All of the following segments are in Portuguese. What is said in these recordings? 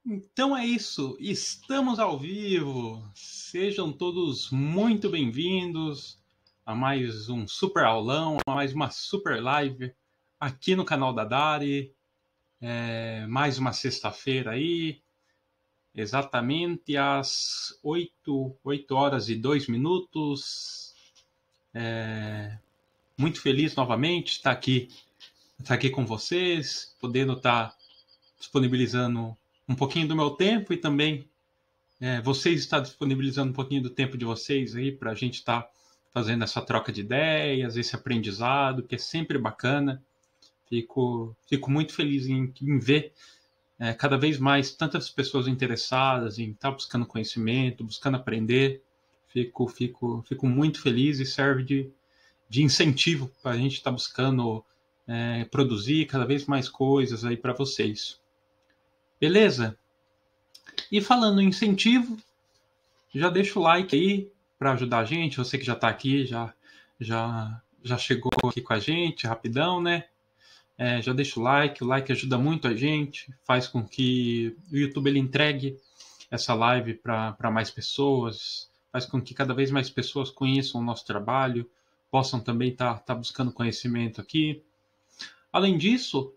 Então é isso, estamos ao vivo. Sejam todos muito bem-vindos a mais um super aulão, a mais uma super live aqui no canal da Dari. Mais uma sexta-feira aí, exatamente às 8 horas e 2 minutos. Muito feliz novamente de estar aqui com vocês, podendo estar disponibilizando um pouquinho do meu tempo e também vocês estão disponibilizando um pouquinho do tempo de vocês aí para a gente estar fazendo essa troca de ideias, esse aprendizado, que é sempre bacana. Fico muito feliz em ver cada vez mais tantas pessoas interessadas em estar buscando conhecimento, buscando aprender. Fico muito feliz e serve de incentivo para a gente estar buscando produzir cada vez mais coisas aí para vocês. Beleza? E falando em incentivo, já deixa o like aí para ajudar a gente. Você que já está aqui, já chegou aqui com a gente rapidão, né? Já deixa o like ajuda muito a gente, faz com que o YouTube ele entregue essa live para mais pessoas, faz com que cada vez mais pessoas conheçam o nosso trabalho, possam também estar buscando conhecimento aqui. Além disso,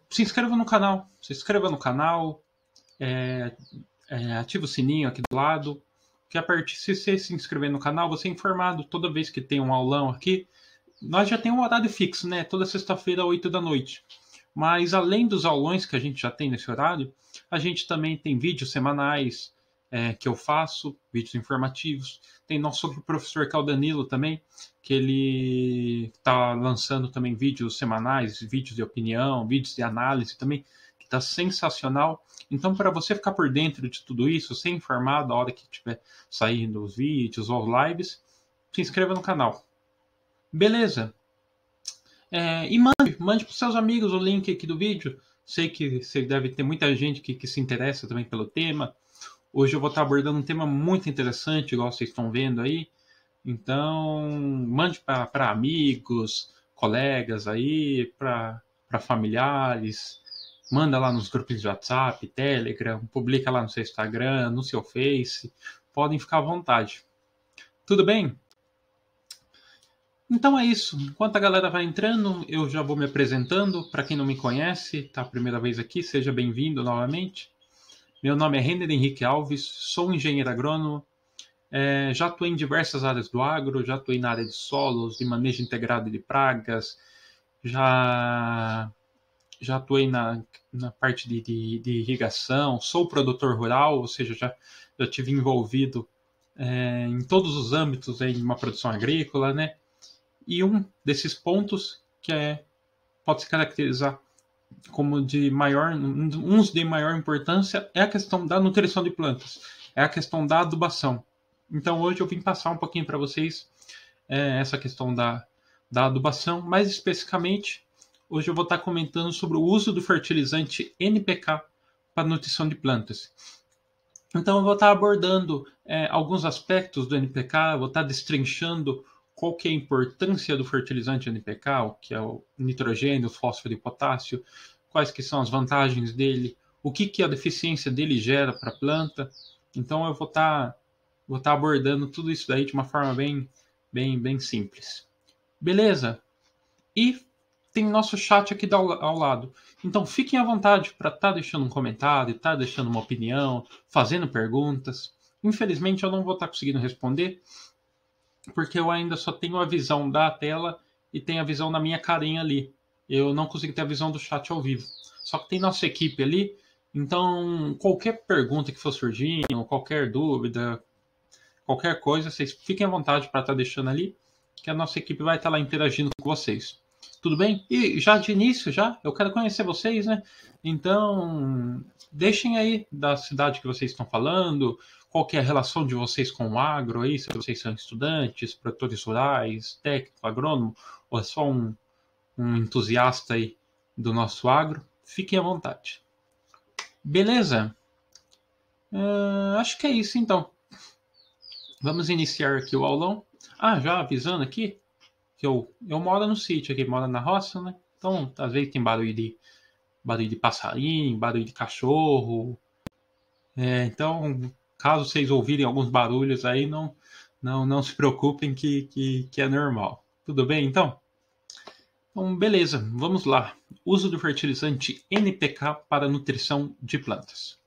se inscreva no canal, é, ativa o sininho aqui do lado, que a partir se você se inscrever no canal, você é informado toda vez que tem um aulão aqui. Nós já temos um horário fixo, né? Toda sexta-feira, 8 da noite. Mas além dos aulões que a gente já tem nesse horário, a gente também tem vídeos semanais que eu faço, vídeos informativos. Tem nosso professor, que é o Danilo também, que ele está lançando também vídeos semanais, vídeos de opinião, vídeos de análise também, que está sensacional. Então, para você ficar por dentro de tudo isso, ser informado a hora que estiver saindo os vídeos ou lives, se inscreva no canal. Beleza? E mande para os seus amigos o link aqui do vídeo. Sei que você deve ter muita gente que se interessa também pelo tema. Hoje eu vou estar abordando um tema muito interessante, igual vocês estão vendo aí. Então, mande para amigos, colegas aí, para familiares. Manda lá nos grupos de WhatsApp, Telegram, publica lá no seu Instagram, no seu Face. Podem ficar à vontade. Tudo bem? Então é isso. Enquanto a galera vai entrando, eu já vou me apresentando. Para quem não me conhece, tá a primeira vez aqui, seja bem-vindo novamente. Meu nome é Renner Henrique Alves, sou engenheiro agrônomo. Já atuei em diversas áreas do agro, já atuei na área de solos, de manejo integrado de pragas, já atuei na parte de irrigação, sou produtor rural, ou seja, já tive envolvido em todos os âmbitos de uma produção agrícola, né? E um desses pontos que pode se caracterizar como uns de maior importância é a questão da nutrição de plantas, é a questão da adubação. Então hoje eu vim passar um pouquinho para vocês essa questão da adubação, mais especificamente, hoje eu vou estar comentando sobre o uso do fertilizante NPK para nutrição de plantas. Então eu vou estar abordando alguns aspectos do NPK, vou estar destrinchando qual que é a importância do fertilizante NPK, o que é o nitrogênio, o fósforo e o potássio, quais que são as vantagens dele, o que a deficiência dele gera para a planta. Então eu vou estar abordando tudo isso daí de uma forma bem simples. Beleza? E tem nosso chat aqui ao lado. Então fiquem à vontade para estar deixando um comentário, estar deixando uma opinião, fazendo perguntas. Infelizmente eu não vou estar conseguindo responder, porque eu ainda só tenho a visão da tela e tenho a visão da minha carinha ali. Eu não consigo ter a visão do chat ao vivo. Só que tem nossa equipe ali, então qualquer pergunta que for surgindo, qualquer dúvida, qualquer coisa, vocês fiquem à vontade para estar deixando ali, que a nossa equipe vai estar lá interagindo com vocês. Tudo bem? E já de início, eu quero conhecer vocês, né? Então, deixem aí da cidade que vocês estão falando, qual que é a relação de vocês com o agro aí, se vocês são estudantes, produtores rurais, técnico, agrônomo, ou é só um entusiasta aí do nosso agro. Fiquem à vontade. Beleza? Acho que é isso então. Vamos iniciar aqui o aulão. Já avisando aqui que eu moro no sítio aqui, moro na roça, né? Então, às vezes tem barulho barulho de passarinho, barulho de cachorro. Então, caso vocês ouvirem alguns barulhos aí, não se preocupem que é normal. Tudo bem, então? Então, beleza, vamos lá. Uso do fertilizante NPK para nutrição de plantas.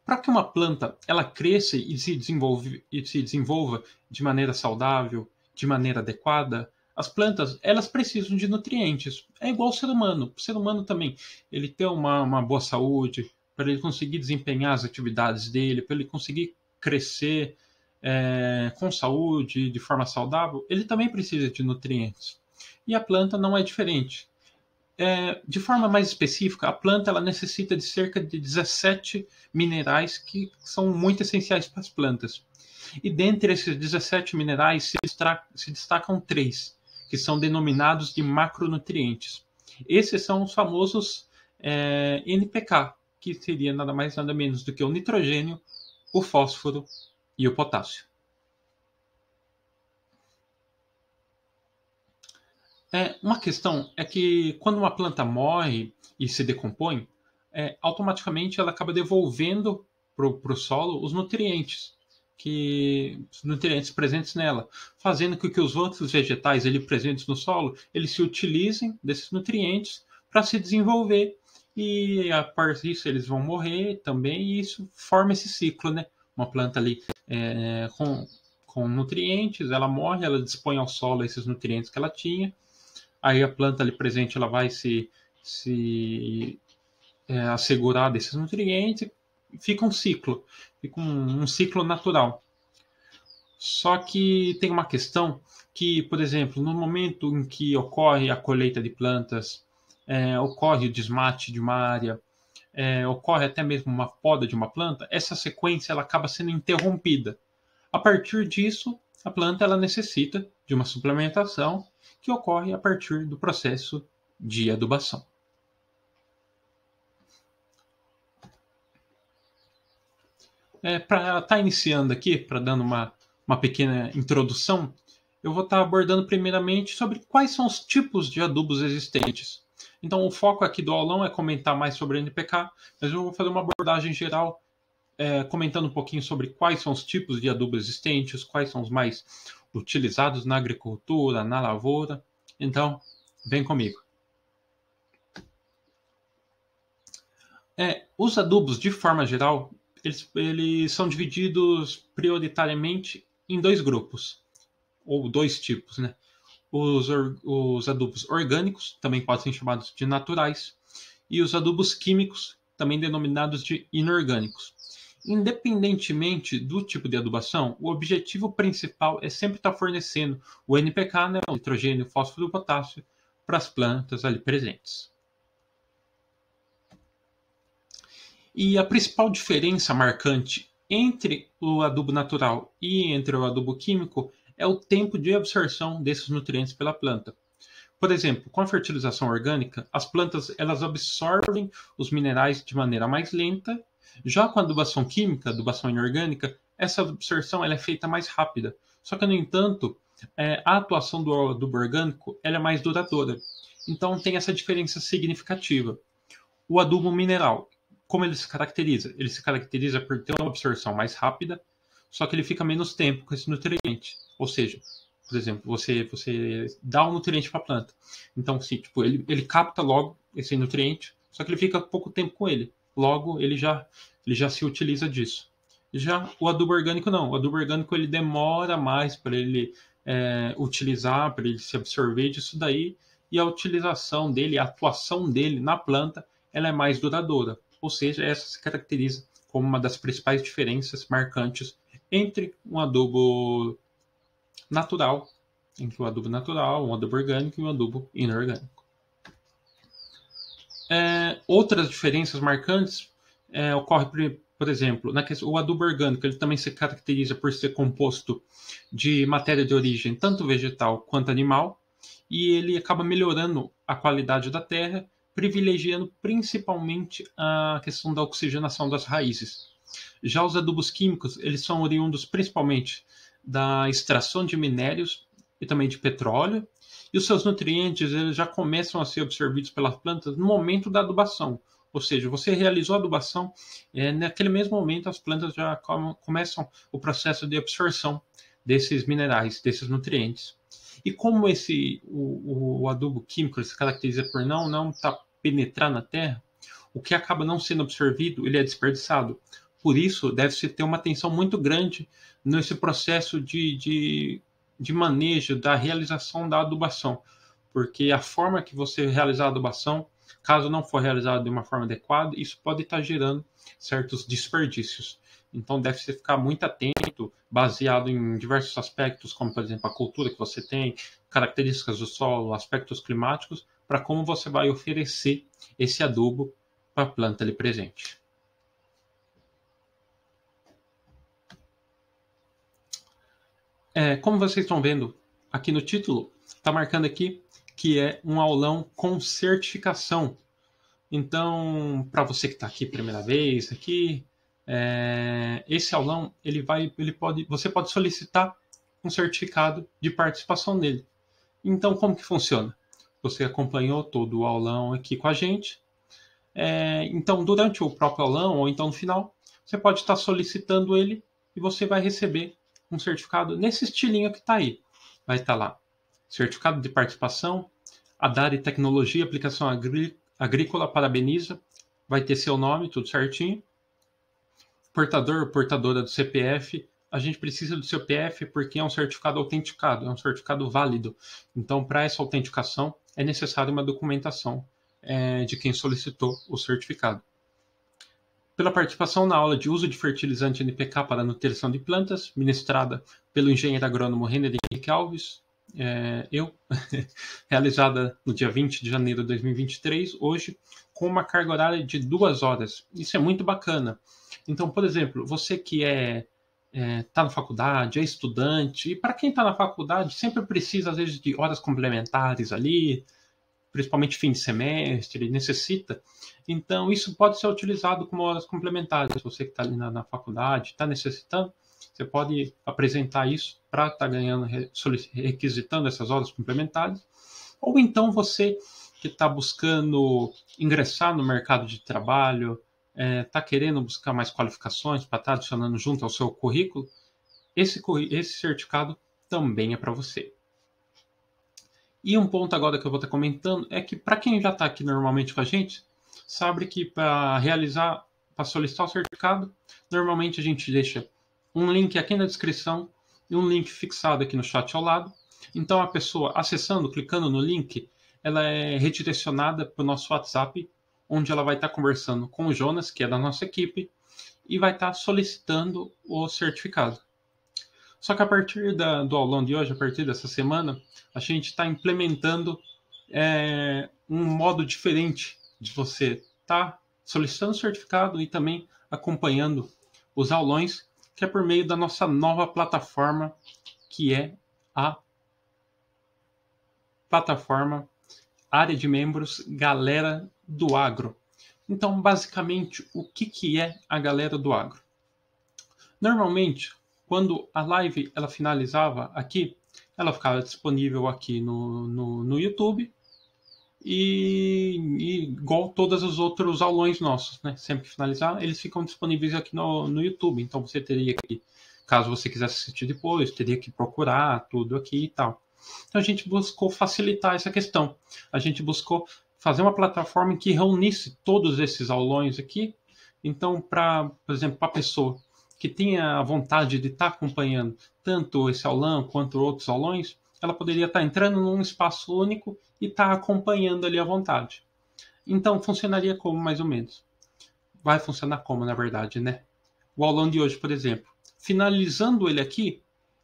Para que uma planta ela cresça e se desenvolva de maneira saudável, de maneira adequada, as plantas elas precisam de nutrientes. É igual ao ser humano. O ser humano também, ele ter uma boa saúde, para ele conseguir desempenhar as atividades dele, para ele conseguir crescer com saúde, de forma saudável, ele também precisa de nutrientes. E a planta não é diferente. De forma mais específica, a planta ela necessita de cerca de 17 minerais que são muito essenciais para as plantas. E dentre esses 17 minerais se destacam 3, que são denominados de macronutrientes. Esses são os famosos NPK, que seria nada mais nada menos do que o nitrogênio, o fósforo e o potássio. Uma questão é que quando uma planta morre e se decompõe, automaticamente ela acaba devolvendo para o solo os nutrientes presentes nela, fazendo com que os outros vegetais ali presentes no solo eles se utilizem desses nutrientes para se desenvolver e a partir disso eles vão morrer também e isso forma esse ciclo, né? Uma planta ali com nutrientes, ela morre, ela dispõe ao solo esses nutrientes que ela tinha. Aí a planta ali presente ela vai se assegurar desses nutrientes e fica um ciclo natural. Só que tem uma questão que, por exemplo, no momento em que ocorre a colheita de plantas, ocorre o desmate de uma área, ocorre até mesmo uma poda de uma planta, essa sequência ela acaba sendo interrompida. A partir disso, a planta ela necessita de uma suplementação que ocorre a partir do processo de adubação. Para estar iniciando aqui, para dando uma pequena introdução, eu vou estar abordando primeiramente sobre quais são os tipos de adubos existentes. Então, o foco aqui do aulão é comentar mais sobre NPK, mas eu vou fazer uma abordagem geral comentando um pouquinho sobre quais são os tipos de adubo existentes, quais são os mais utilizados na agricultura, na lavoura. Então, vem comigo. Os adubos, de forma geral, eles são divididos prioritariamente em 2 grupos, ou 2 tipos, né? Os adubos orgânicos, também podem ser chamados de naturais, e os adubos químicos, também denominados de inorgânicos. Independentemente do tipo de adubação, o objetivo principal é sempre estar fornecendo o NPK, né, o nitrogênio, o fósforo e o potássio, para as plantas ali presentes. E a principal diferença marcante entre o adubo natural e entre o adubo químico é o tempo de absorção desses nutrientes pela planta. Por exemplo, com a fertilização orgânica, as plantas elas absorvem os minerais de maneira mais lenta. Já com a adubação química, adubação inorgânica, essa absorção ela é feita mais rápida. Só que, no entanto, a atuação do adubo orgânico ela é mais duradoura. Então, tem essa diferença significativa. O adubo mineral, como ele se caracteriza? Ele se caracteriza por ter uma absorção mais rápida, só que ele fica menos tempo com esse nutriente. Ou seja, por exemplo, você dá um nutriente para a planta. Então, sim, tipo, ele capta logo esse nutriente, só que ele fica pouco tempo com ele. Logo, ele já se utiliza disso. Já o adubo orgânico não. O adubo orgânico ele demora mais para ele utilizar, para ele se absorver disso daí. E a utilização dele, a atuação dele na planta, ela é mais duradoura. Ou seja, essa se caracteriza como uma das principais diferenças marcantes entre um adubo natural, um adubo orgânico e um adubo inorgânico. Outras diferenças marcantes ocorrem, por exemplo, o adubo orgânico ele também se caracteriza por ser composto de matéria de origem tanto vegetal quanto animal e ele acaba melhorando a qualidade da terra, privilegiando principalmente a questão da oxigenação das raízes. Já os adubos químicos eles são oriundos principalmente da extração de minérios e também de petróleo E os seus nutrientes eles já começam a ser absorvidos pelas plantas no momento da adubação. Ou seja, você realizou a adubação, naquele mesmo momento as plantas já começam o processo de absorção desses minerais, desses nutrientes. E como o adubo químico se caracteriza por não penetrar na terra, o que acaba não sendo absorvido, ele é desperdiçado. Por isso, deve-se ter uma atenção muito grande nesse processo de manejo da realização da adubação, porque a forma que você realizar a adubação, caso não for realizada de uma forma adequada, isso pode estar gerando certos desperdícios. Então deve-se ficar muito atento, baseado em diversos aspectos, como por exemplo a cultura que você tem, características do solo, aspectos climáticos, para como você vai oferecer esse adubo para a planta ali presente. Como vocês estão vendo aqui no título, está marcando aqui que é um aulão com certificação. Então, para você que está aqui primeira vez, aqui, esse aulão você pode solicitar um certificado de participação nele. Então, como que funciona? Você acompanhou todo o aulão aqui com a gente. Então, durante o próprio aulão ou então no final, você pode estar solicitando ele e você vai receber um certificado nesse estilinho que está aí. Vai estar lá, certificado de participação, a Dari Tecnologia Aplicação Agrícola parabeniza, vai ter seu nome, tudo certinho. Portador, portadora do CPF, a gente precisa do CPF porque é um certificado autenticado, é um certificado válido. Então, para essa autenticação, é necessária uma documentação de quem solicitou o certificado. Pela participação na aula de uso de fertilizante NPK para nutrição de plantas, ministrada pelo engenheiro agrônomo René Henrique Alves, realizada no dia 20 de janeiro de 2023, hoje, com uma carga horária de 2 horas. Isso é muito bacana. Então, por exemplo, você que está na faculdade, é estudante, e para quem está na faculdade, sempre precisa, às vezes, de horas complementares ali, principalmente fim de semestre, necessita. Então, isso pode ser utilizado como horas complementares. Você que está ali na faculdade, está necessitando, você pode apresentar isso para estar ganhando, requisitando essas horas complementares. Ou então você que está buscando ingressar no mercado de trabalho, está querendo buscar mais qualificações para estar adicionando junto ao seu currículo, esse certificado também é para você. E um ponto agora que eu vou estar comentando é que para quem já está aqui normalmente com a gente, sabe que para solicitar o certificado, normalmente a gente deixa um link aqui na descrição e um link fixado aqui no chat ao lado. Então a pessoa acessando, clicando no link, ela é redirecionada para o nosso WhatsApp, onde ela vai estar conversando com o Jonas, que é da nossa equipe, e vai estar solicitando o certificado. Só que a partir do aulão de hoje, a partir dessa semana, a gente está implementando um modo diferente de você estar solicitando o certificado e também acompanhando os aulões, que é por meio da nossa nova plataforma, que é a plataforma Área de Membros Galera do Agro. Então, basicamente, o que é a Galera do Agro? Normalmente, quando a live ela finalizava aqui, ela ficava disponível aqui no YouTube e igual todos os outros aulões nossos, né? Sempre que finalizar, eles ficam disponíveis aqui no YouTube. Então você teria que, caso você quisesse assistir depois, teria que procurar tudo aqui e tal. Então a gente buscou facilitar essa questão. A gente buscou fazer uma plataforma que reunisse todos esses aulões aqui. Então, por exemplo, para a pessoa que tenha a vontade de estar acompanhando tanto esse aulão quanto outros aulões, ela poderia estar entrando num espaço único e estar acompanhando ali à vontade. Então, funcionaria como, mais ou menos? Vai funcionar como, na verdade, né? O aulão de hoje, por exemplo, finalizando ele aqui,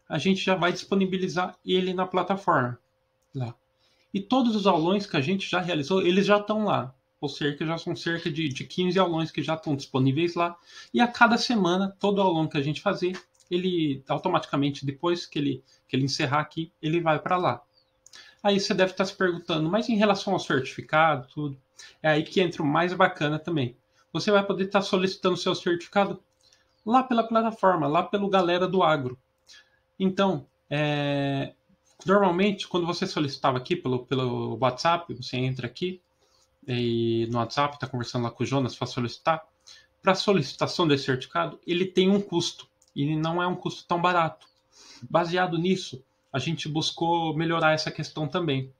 a gente já vai disponibilizar ele na plataforma. Lá. E todos os aulões que a gente já realizou, eles já estão lá. Ou seja, já são cerca de 15 aulões que já estão disponíveis lá. E a cada semana, todo aulão que a gente fazer, ele automaticamente, depois que ele encerrar aqui, ele vai para lá. Aí você deve estar se perguntando, mas em relação ao certificado, tudo, é aí que entra o mais bacana também. Você vai poder estar solicitando o seu certificado lá pela plataforma, lá pelo Galera do Agro. Então, Normalmente, quando você solicitava aqui pelo WhatsApp, você entra aqui e no WhatsApp, está conversando lá com o Jonas para solicitar. Para a solicitação desse certificado, ele tem um custo e não é um custo tão barato. Baseado nisso, a gente buscou melhorar essa questão também.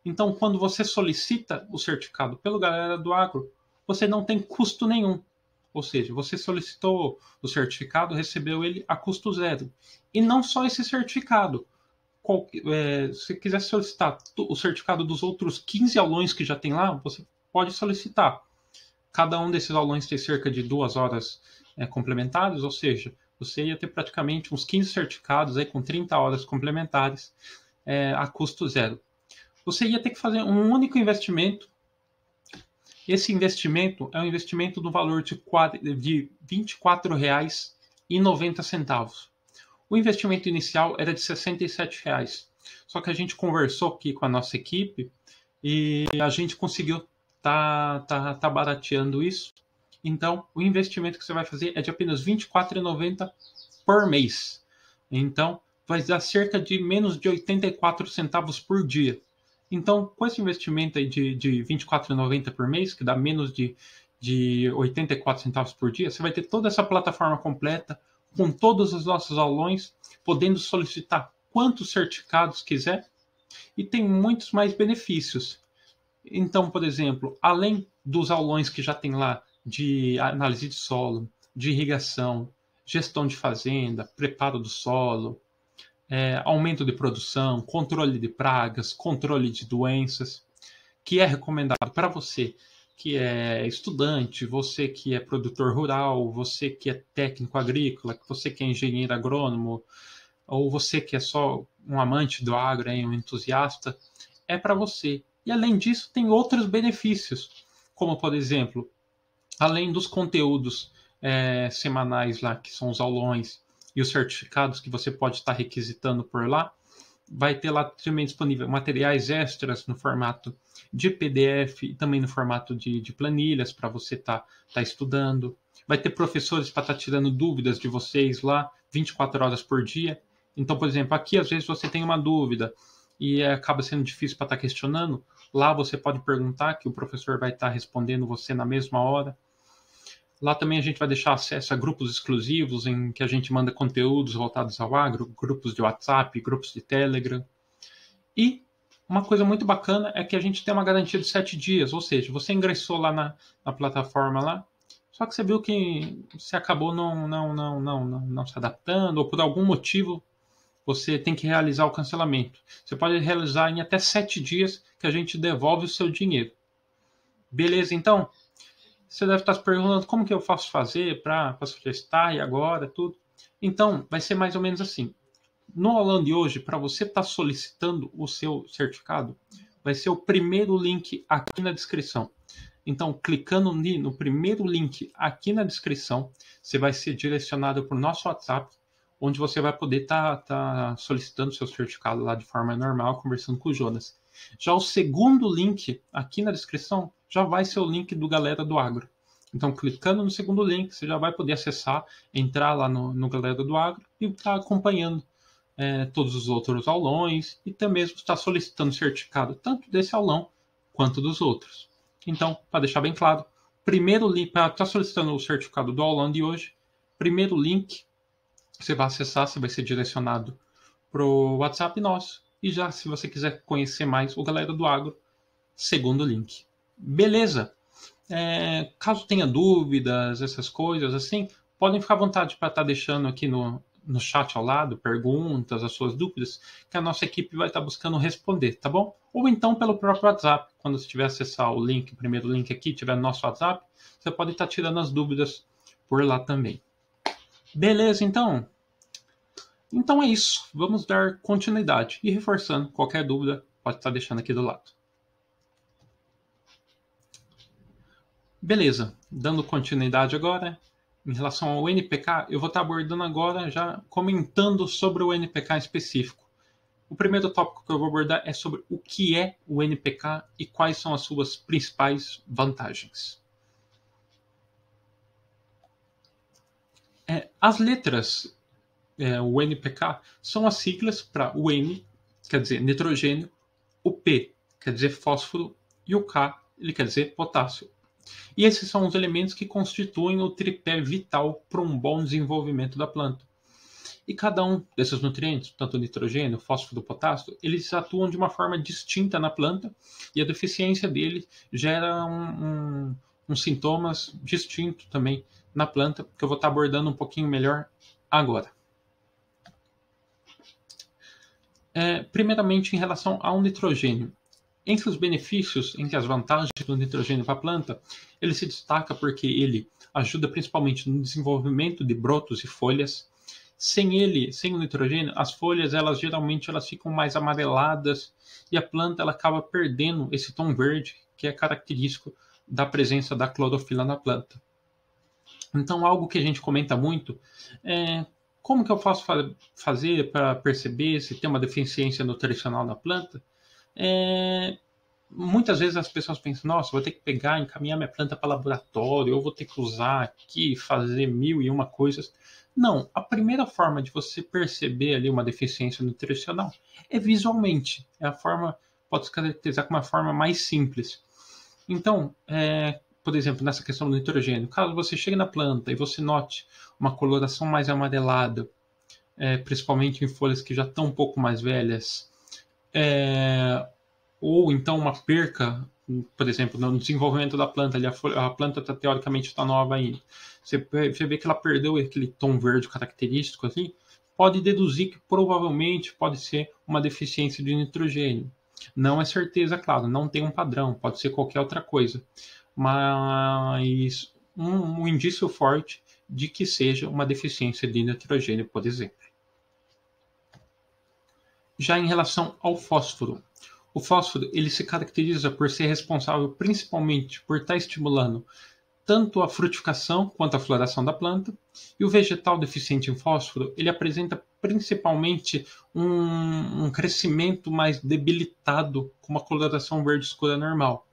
Então, quando você solicita o certificado pelo Galera do Agro, você não tem custo nenhum. Ou seja, você solicitou o certificado, recebeu ele a custo zero. E não só esse certificado. Se quiser solicitar o certificado dos outros 15 aulões que já tem lá, você pode solicitar. Cada um desses aulões tem cerca de 2 horas complementares, ou seja, você ia ter praticamente uns 15 certificados aí, com 30 horas complementares a custo zero. Você ia ter que fazer um único investimento. Esse investimento é um investimento no valor de R$ 24,90. O investimento inicial era de R$ 67. Só que a gente conversou aqui com a nossa equipe e a gente conseguiu tá barateando isso. Então, o investimento que você vai fazer é de apenas R$ 24,90 por mês. Então, vai dar cerca de menos de 84 centavos por dia. Então, com esse investimento aí de R$ 24,90 por mês, que dá menos de 84 centavos por dia, você vai ter toda essa plataforma completa, com todos os nossos aulões, podendo solicitar quantos certificados quiser, e tem muitos mais benefícios. Então, por exemplo, além dos aulões que já tem lá de análise de solo, de irrigação, gestão de fazenda, preparo do solo, aumento de produção, controle de pragas, controle de doenças, que é recomendado para você que é estudante, você que é produtor rural, você que é técnico agrícola, você que é engenheiro agrônomo, ou você que é só um amante do agro, um entusiasta, é para você. E além disso, tem outros benefícios, como por exemplo, além dos conteúdos semanais lá, que são os aulões e os certificados que você pode estar requisitando por lá, vai ter lá também disponível materiais extras no formato de PDF e também no formato de planilhas para você estar estudando. Vai ter professores para estar tirando dúvidas de vocês lá 24 horas por dia. Então, por exemplo, aqui às vezes você tem uma dúvida e acaba sendo difícil para estar questionando. Lá você pode perguntar que o professor vai estar respondendo você na mesma hora. Lá também a gente vai deixar acesso a grupos exclusivos em que a gente manda conteúdos voltados ao agro, grupos de WhatsApp, grupos de Telegram. E uma coisa muito bacana é que a gente tem uma garantia de 7 dias, ou seja, você ingressou lá na plataforma lá, só que você viu que você acabou não se adaptando, ou por algum motivo você tem que realizar o cancelamento. Você pode realizar em até 7 dias que a gente devolve o seu dinheiro. Beleza, então? Você deve estar se perguntando como que eu faço fazer para solicitar e agora, tudo. Então, vai ser mais ou menos assim. No aulão de hoje, para você estar solicitando o seu certificado, vai ser o primeiro link aqui na descrição. Então, clicando no primeiro link aqui na descrição, você vai ser direcionado para o nosso WhatsApp, onde você vai poder estar solicitando o seu certificado lá de forma normal, conversando com o Jonas. Já o segundo link aqui na descrição já vai ser o link do Galera do Agro. Então, clicando no segundo link, você já vai poder acessar, entrar lá no Galera do Agro e estar acompanhando todos os outros aulões e até mesmo estar solicitando certificado tanto desse aulão quanto dos outros. Então, para deixar bem claro, primeiro link, para estar solicitando o certificado do aulão de hoje, primeiro link você vai acessar, você vai ser direcionado para o WhatsApp nosso. E já, se você quiser conhecer mais o Galera do Agro, segundo link. Beleza? Caso tenha dúvidas, essas coisas assim, podem ficar à vontade para estar deixando aqui no chat ao lado, perguntas, as suas dúvidas, que a nossa equipe vai estar buscando responder, tá bom? Ou então pelo próprio WhatsApp, quando você tiver acessar o link, o primeiro link aqui, tiver no nosso WhatsApp, você pode estar tirando as dúvidas por lá também. Beleza, então? Então é isso. Vamos dar continuidade. E reforçando, qualquer dúvida, pode estar deixando aqui do lado. Beleza, dando continuidade agora, em relação ao NPK, eu vou estar abordando agora, já comentando sobre o NPK específico. O primeiro tópico que eu vou abordar é sobre o que é o NPK e quais são as suas principais vantagens. As letras, o NPK, são as siglas para o N quer dizer nitrogênio, o P quer dizer fósforo e o K ele quer dizer potássio. E esses são os elementos que constituem o tripé vital para um bom desenvolvimento da planta. E cada um desses nutrientes, tanto nitrogênio, fósforo e potássio, eles atuam de uma forma distinta na planta e a deficiência deles gera sintomas distintos também na planta, que eu vou estar abordando um pouquinho melhor agora. Primeiramente, em relação ao nitrogênio. Entre os benefícios, entre as vantagens do nitrogênio para a planta, ele se destaca porque ele ajuda principalmente no desenvolvimento de brotos e folhas. Sem o nitrogênio, as folhas geralmente ficam mais amareladas e a planta ela acaba perdendo esse tom verde que é característico da presença da clorofila na planta. Então, algo que a gente comenta muito é como que eu posso fazer para perceber se tem uma deficiência nutricional na planta? Muitas vezes as pessoas pensam, nossa, vou ter que pegar, encaminhar minha planta para laboratório, eu vou ter que usar aqui, fazer 1001 coisas. Não, a primeira forma de você perceber ali uma deficiência nutricional é visualmente. Pode se caracterizar como uma forma mais simples. Então, por exemplo, nessa questão do nitrogênio, caso você chegue na planta e você note uma coloração mais amarelada, principalmente em folhas que já estão um pouco mais velhas, ou então uma perca, por exemplo, no desenvolvimento da planta, a planta teoricamente está nova ainda, você vê que ela perdeu aquele tom verde característico ali, pode deduzir que provavelmente pode ser uma deficiência de nitrogênio. Não é certeza, claro, não tem um padrão, pode ser qualquer outra coisa, mas um indício forte de que seja uma deficiência de nitrogênio, por exemplo. Já em relação ao fósforo, o fósforo ele se caracteriza por ser responsável principalmente por estar estimulando tanto a frutificação quanto a floração da planta, e o vegetal deficiente em fósforo ele apresenta principalmente um crescimento mais debilitado com uma coloração verde escura normal.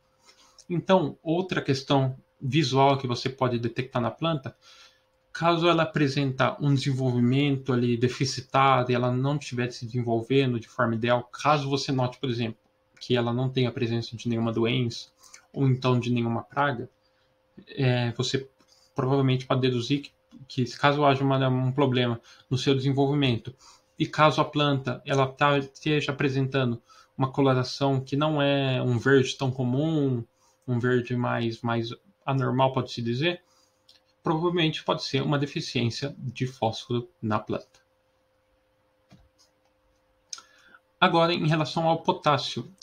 Então, outra questão visual que você pode detectar na planta, caso ela apresenta um desenvolvimento ali deficitário e ela não estiver se desenvolvendo de forma ideal, caso você note, por exemplo, que ela não tem a presença de nenhuma doença ou então de nenhuma praga, você provavelmente pode deduzir que caso haja um problema no seu desenvolvimento e caso a planta ela esteja apresentando uma coloração que não é um verde tão comum, um verde mais anormal, pode-se dizer, provavelmente pode ser uma deficiência de fósforo na planta. Agora, em relação ao potássio,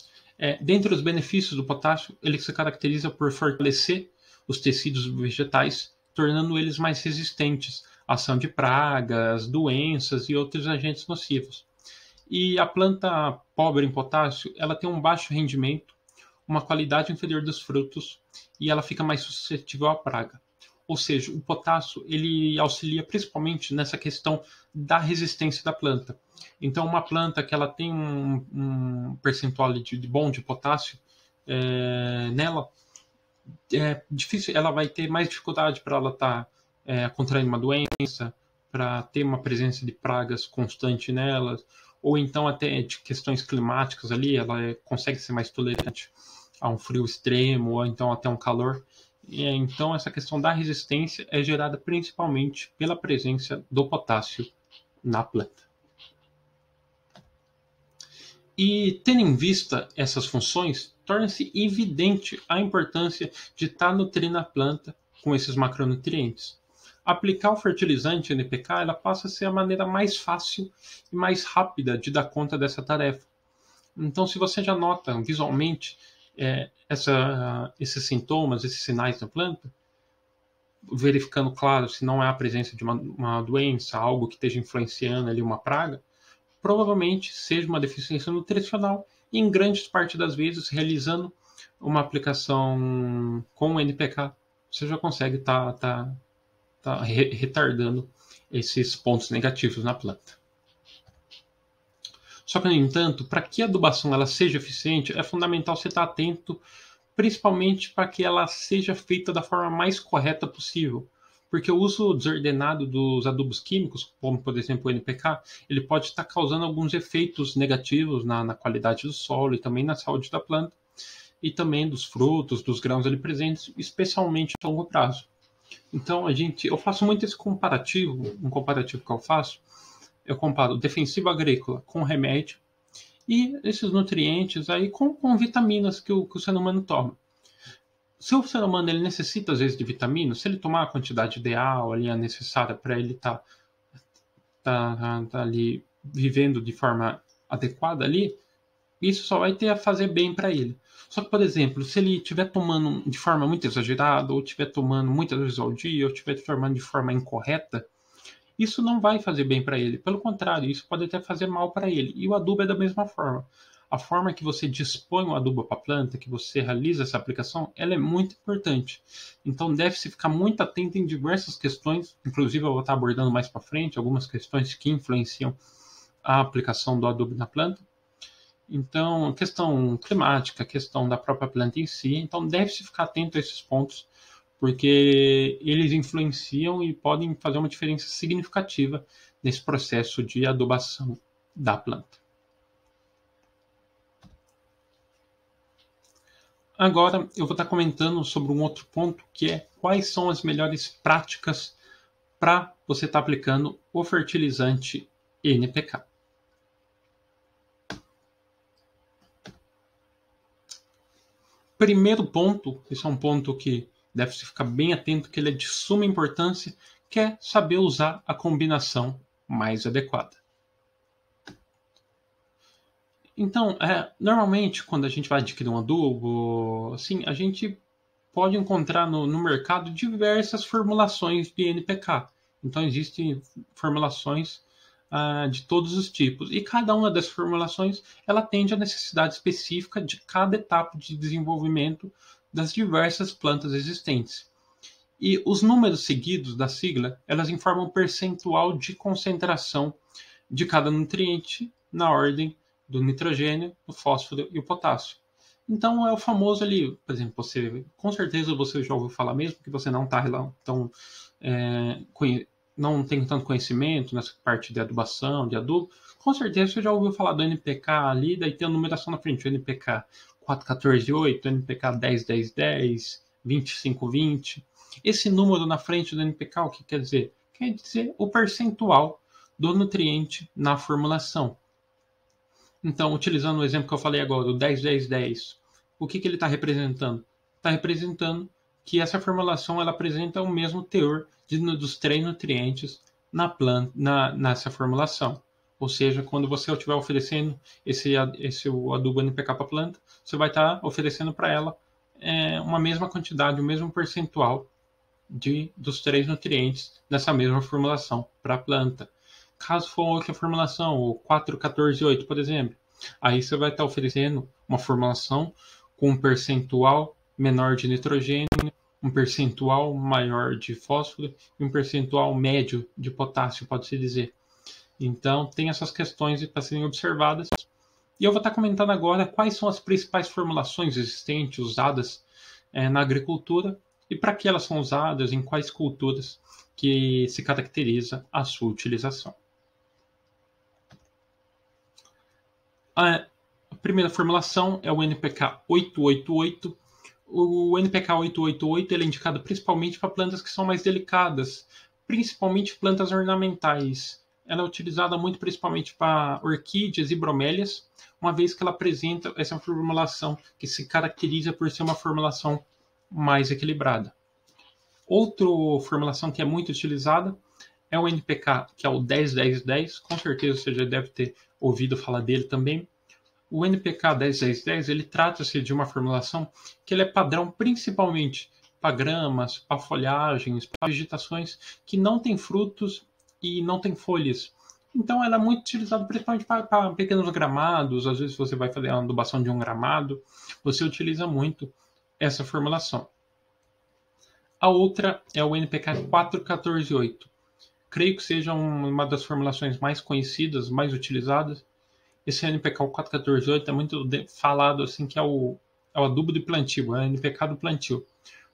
dentre os benefícios do potássio, ele se caracteriza por fortalecer os tecidos vegetais, tornando eles mais resistentes à ação de pragas, doenças e outros agentes nocivos. E a planta pobre em potássio, ela tem um baixo rendimento, uma qualidade inferior dos frutos e ela fica mais suscetível à praga. Ou seja, o potássio ele auxilia principalmente nessa questão da resistência da planta. Então, uma planta que ela tem um percentual bom de potássio nela, difícil, ela vai ter mais dificuldade para ela estar contraindo uma doença, para ter uma presença de pragas constante nelas, ou então até de questões climáticas ali, ela consegue ser mais tolerante a um frio extremo, ou então até um calor. Então, essa questão da resistência é gerada principalmente pela presença do potássio na planta. E, tendo em vista essas funções, torna-se evidente a importância de estar nutrindo a planta com esses macronutrientes. Aplicar o fertilizante NPK ela passa a ser a maneira mais fácil e mais rápida de dar conta dessa tarefa. Então, se você já nota visualmente esses sintomas, esses sinais na planta, verificando, claro, se não é a presença de uma doença, algo que esteja influenciando ali uma praga, provavelmente seja uma deficiência nutricional e, em grande parte das vezes, realizando uma aplicação com o NPK, você já consegue estar retardando esses pontos negativos na planta. Só que, no entanto, para que a adubação ela seja eficiente, é fundamental você estar atento, principalmente para que ela seja feita da forma mais correta possível. porque o uso desordenado dos adubos químicos, como por exemplo o NPK, ele pode estar causando alguns efeitos negativos na qualidade do solo e também na saúde da planta, e também dos frutos, dos grãos ali presentes, especialmente a longo prazo. Então eu faço muito esse comparativo, um comparativo que eu comparo o defensivo agrícola com remédio e esses nutrientes aí com vitaminas que o ser humano toma. Se o ser humano ele necessita às vezes de vitaminas, se ele tomar a quantidade ideal ali, a necessária para ele tá ali vivendo de forma adequada ali, isso só vai ter a fazer bem para ele. Só que, por exemplo, se ele estiver tomando de forma muito exagerada, ou estiver tomando muitas vezes ao dia, ou estiver tomando de forma incorreta, isso não vai fazer bem para ele. Pelo contrário, isso pode até fazer mal para ele. E o adubo é da mesma forma. A forma que você dispõe o adubo para a planta, que você realiza essa aplicação, ela é muito importante. Então deve-se ficar muito atento em diversas questões, inclusive eu vou estar abordando mais para frente algumas questões que influenciam a aplicação do adubo na planta. Então, questão climática, questão da própria planta em si, então deve-se ficar atento a esses pontos, porque eles influenciam e podem fazer uma diferença significativa nesse processo de adubação da planta. Agora eu vou estar comentando sobre um outro ponto, que é quais são as melhores práticas para você estar aplicando o fertilizante NPK. Primeiro ponto, esse é um ponto que deve-se ficar bem atento, que ele é de suma importância, que é saber usar a combinação mais adequada. Então, normalmente, quando a gente vai adquirir um adubo, assim, a gente pode encontrar no mercado diversas formulações de NPK. Então, existem formulações de todos os tipos. E cada uma das formulações, ela atende à necessidade específica de cada etapa de desenvolvimento das diversas plantas existentes. E os números seguidos da sigla, elas informam o percentual de concentração de cada nutriente na ordem do nitrogênio, do fósforo e o potássio. Então é o famoso ali, por exemplo, com certeza você já ouviu falar, mesmo que você não está tão não tem tanto conhecimento nessa parte de adubação, de adubo, com certeza você já ouviu falar do NPK ali, daí tem a numeração na frente, o NPK 414.8, NPK 10.10.10, 25.20. Esse número na frente do NPK, o que quer dizer? Quer dizer o percentual do nutriente na formulação. Então, utilizando o exemplo que eu falei agora, o 10-10-10, o que ele está representando? Está representando que essa formulação ela apresenta o mesmo teor dos 3 nutrientes na planta, nessa formulação. Ou seja, quando você estiver oferecendo esse adubo NPK para a planta, você vai estar oferecendo para ela uma mesma quantidade, o mesmo percentual dos 3 nutrientes nessa mesma formulação para a planta. Caso for outra formulação, o 4-14-8, por exemplo, aí você vai estar oferecendo uma formulação com um percentual menor de nitrogênio, um percentual maior de fósforo e um percentual médio de potássio, pode-se dizer. Então, tem essas questões para serem observadas. E eu vou estar comentando agora quais são as principais formulações existentes, usadas na agricultura, e para que elas são usadas, em quais culturas que se caracteriza a sua utilização. A primeira formulação é o NPK 888. O NPK 888 ele é indicado principalmente para plantas que são mais delicadas, principalmente plantas ornamentais. Ela é utilizada muito principalmente para orquídeas e bromélias, uma vez que ela apresenta essa formulação que se caracteriza por ser uma formulação mais equilibrada. Outra formulação que é muito utilizada é o NPK, que é o 10-10-10. Com certeza você já deve ter ouvido falar dele também. O NPK 10-10-10 ele trata-se de uma formulação que ele é padrão principalmente para gramas, para folhagens, para vegetações que não têm frutos e não têm folhas. Então ela é muito utilizada principalmente para pequenos gramados. Às vezes você vai fazer a adubação de um gramado, você utiliza muito essa formulação. A outra é o NPK 414.8. Creio que seja uma das formulações mais conhecidas, mais utilizadas. Esse NPK 414.8 é muito falado assim que é o adubo de plantio, é o NPK do plantio.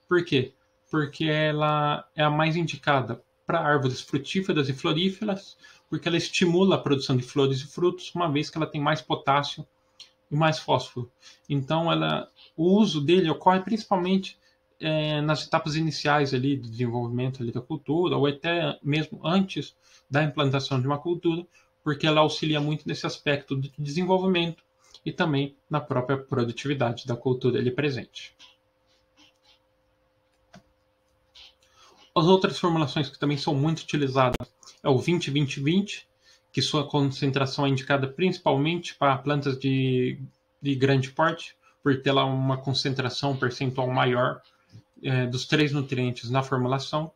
Por quê? porque ela é a mais indicada para árvores frutíferas e floríferas, porque ela estimula a produção de flores e frutos, uma vez que ela tem mais potássio e mais fósforo. Então, o uso dele ocorre principalmente nas etapas iniciais ali do desenvolvimento ali da cultura, ou até mesmo antes da implantação de uma cultura, porque ela auxilia muito nesse aspecto do desenvolvimento e também na própria produtividade da cultura ali presente. As outras formulações que também são muito utilizadas é o 20-20-20, que sua concentração é indicada principalmente para plantas de grande porte, por ter lá uma concentração percentual maior dos 3 nutrientes na formulação.